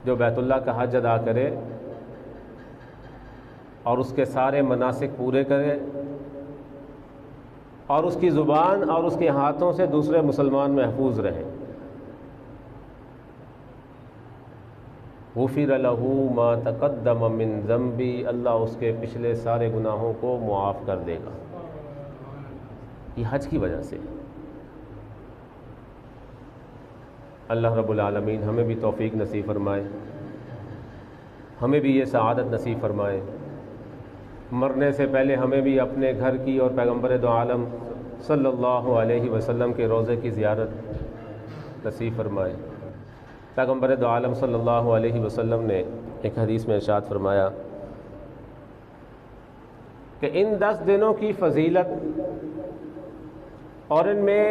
جو بیت اللہ کا حج ادا کرے اور اس کے سارے مناسک پورے کرے اور اس کی زبان اور اس کے ہاتھوں سے دوسرے مسلمان محفوظ رہے، غفر لہ ما تقدم من ذنبی، اللہ اس کے پچھلے سارے گناہوں کو معاف کر دے گا۔ یہ حج کی وجہ سے۔ اللہ رب العالمین ہمیں بھی توفیق نصیب فرمائے، ہمیں بھی یہ سعادت نصیب فرمائے، مرنے سے پہلے ہمیں بھی اپنے گھر کی اور پیغمبر دو عالم صلی اللہ علیہ وسلم کے روضے کی زیارت نصیب فرمائے۔ پیغمبر دو عالم صلی اللہ علیہ وسلم نے ایک حدیث میں ارشاد فرمایا کہ ان 10 دنوں کی فضیلت اور ان میں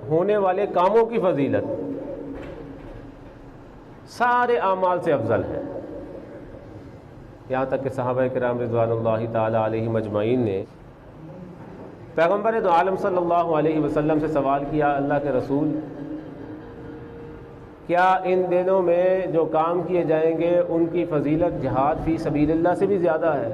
ہونے والے کاموں کی فضیلت سارے اعمال سے افضل ہے۔ یہاں تک کہ صحابہ کرام رضوان اللہ تعالی علیہم اجمعین نے پیغمبر دو عالم صلی اللہ علیہ وسلم سے سوال کیا، اللہ کے رسول، کیا ان دنوں میں جو کام کیے جائیں گے ان کی فضیلت جہاد فی سبیل اللہ سے بھی زیادہ ہے؟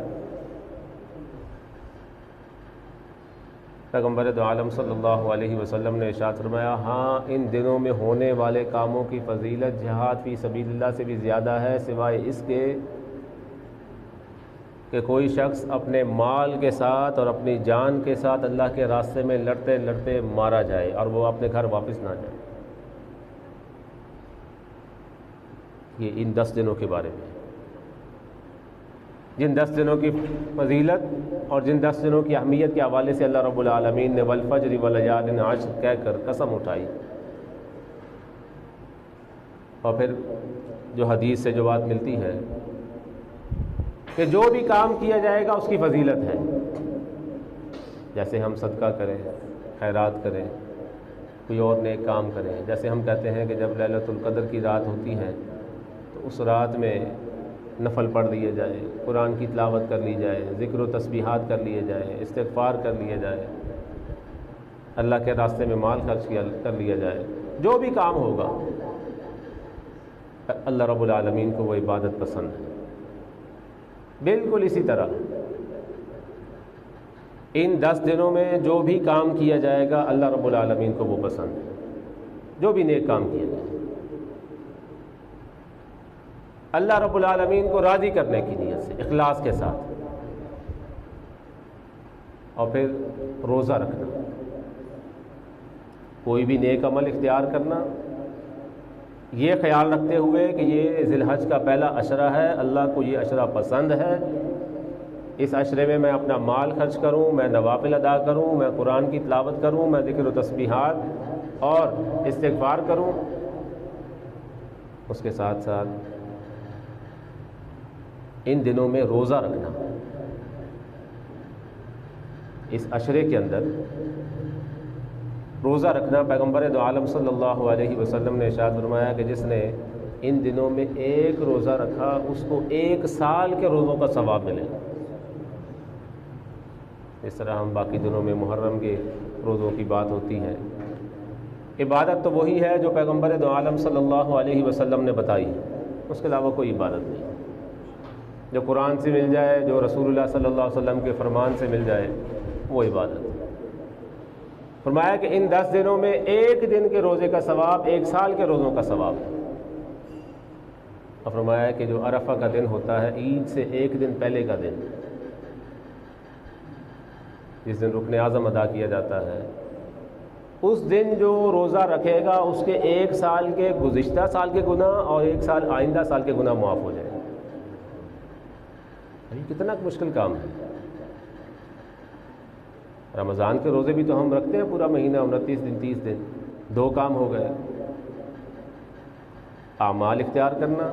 پیغمبر دو عالم صلی اللہ علیہ وسلم نے ارشاد فرمایا، ہاں ان دنوں میں ہونے والے کاموں کی فضیلت جہاد فی سبیل اللہ سے بھی زیادہ ہے، سوائے اس کے کہ کوئی شخص اپنے مال کے ساتھ اور اپنی جان کے ساتھ اللہ کے راستے میں لڑتے لڑتے مارا جائے اور وہ اپنے گھر واپس نہ جائے۔ یہ ان 10 دنوں کے بارے میں، جن 10 دنوں کی فضیلت اور جن 10 دنوں کی اہمیت کے حوالے سے اللہ رب العالمین نے والفجر وليال عشر کہہ کر قسم اٹھائی، اور پھر جو حدیث سے جو بات ملتی ہے کہ جو بھی کام کیا جائے گا اس کی فضیلت ہے، جیسے ہم صدقہ کریں، خیرات کریں، کوئی اور نیک کام کریں، جیسے ہم کہتے ہیں کہ جب لیلۃ القدر کی رات ہوتی ہے تو اس رات میں نفل پڑھ لیے جائے، قرآن کی تلاوت کر لی جائے، ذکر و تسبیحات کر لیے جائے، استغفار کر لیے جائے، اللہ کے راستے میں مال خرچ کر لیا جائے، جو بھی کام ہوگا اللہ رب العالمین کو وہ عبادت پسند ہے۔ بالکل اسی طرح ان 10 دنوں میں جو بھی کام کیا جائے گا اللہ رب العالمین کو وہ پسند ہے، جو بھی نیک کام کیا جائے اللہ رب العالمین کو راضی کرنے کی نیت سے، اخلاص کے ساتھ۔ اور پھر روزہ رکھنا، کوئی بھی نیک عمل اختیار کرنا یہ خیال رکھتے ہوئے کہ یہ ذی الحج کا پہلا عشرہ ہے، اللہ کو یہ عشرہ پسند ہے، اس عشرے میں میں اپنا مال خرچ کروں، میں نوافل ادا کروں، میں قرآن کی تلاوت کروں، میں ذکر و تسبیحات اور استغفار کروں۔ اس کے ساتھ ساتھ ان دنوں میں روزہ رکھنا، اس عشرے کے اندر روزہ رکھنا، پیغمبر دو عالم صلی اللہ علیہ وسلم نے ارشاد فرمایا کہ جس نے ان دنوں میں ایک روزہ رکھا اس کو 1 سال کے روزوں کا ثواب ملے گا۔ اس طرح ہم باقی دنوں میں محرم کے روزوں کی بات ہوتی ہے، عبادت تو وہی ہے جو پیغمبر دو عالم صلی اللہ علیہ وسلم نے بتائی، اس کے علاوہ کوئی عبادت نہیں۔ جو قرآن سے مل جائے، جو رسول اللہ صلی اللہ علیہ وسلم کے فرمان سے مل جائے، وہ عبادت ہے۔ فرمایا کہ ان 10 دنوں میں ایک دن کے روزے کا ثواب 1 سال کے روزوں کا ثواب ہے۔ اور فرمایا کہ جو عرفہ کا دن ہوتا ہے، عید سے 1 دن پہلے کا دن، جس دن رکن اعظم ادا کیا جاتا ہے، اس دن جو روزہ رکھے گا اس کے 1 سال کے گزشتہ سال کے گناہ اور 1 سال آئندہ سال کے گناہ معاف ہو جائیں گے۔ یہ کتنا مشکل کام ہے۔ رمضان کے روزے بھی تو ہم رکھتے ہیں پورا مہینہ، 29 دن 30 دن، 2 کام ہو گئے، اعمال اختیار کرنا،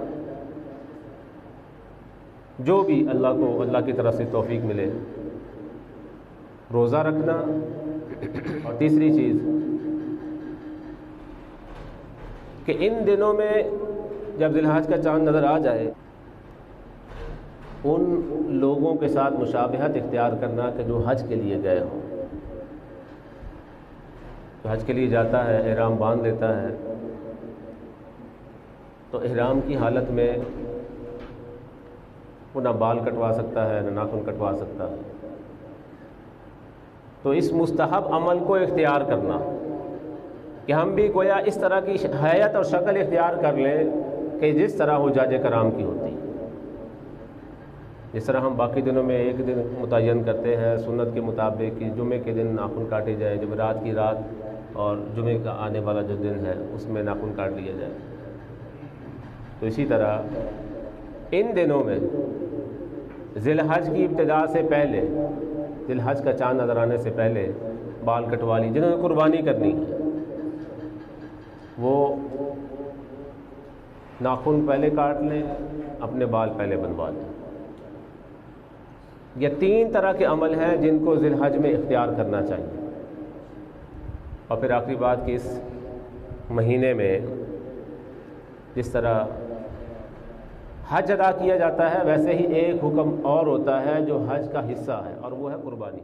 جو بھی اللہ کو اللہ کی طرف سے توفیق ملے، روزہ رکھنا، اور تیسری چیز کہ ان دنوں میں جب ذی الحج کا چاند نظر آ جائے ان لوگوں کے ساتھ مشابہت اختیار کرنا کہ جو حج کے لیے گئے ہوں۔ جو حج کے لیے جاتا ہے، احرام باندھ لیتا ہے، تو احرام کی حالت میں وہ نہ بال کٹوا سکتا ہے نہ ناخن کٹوا سکتا ہے۔ تو اس مستحب عمل کو اختیار کرنا کہ ہم بھی گویا اس طرح کی حیت اور شکل اختیار کر لیں کہ جس طرح حجاج کرام کی ہوتی، جس طرح ہم باقی دنوں میں ایک دن متعین کرتے ہیں سنت کے مطابق کہ جمعے کے دن ناخن کاٹے جائیں، جمعرات کی رات اور جمعے کا آنے والا جو دن ہے اس میں ناخن کاٹ لیا جائے، تو اسی طرح ان دنوں میں ذی الحج کی ابتدا سے پہلے، ذی الحج کا چاند نظر آنے سے پہلے بال کٹوا لی، جنہوں نے قربانی کرنی ہے وہ ناخن پہلے کاٹ لیں، اپنے بال پہلے بنوا لیں۔ یہ 3 طرح کے عمل ہیں جن کو ذی الحج میں اختیار کرنا چاہیے۔ اور پھر آخری بات کہ اس مہینے میں جس طرح حج ادا کیا جاتا ہے ویسے ہی ایک حکم اور ہوتا ہے جو حج کا حصہ ہے، اور وہ ہے قربانی۔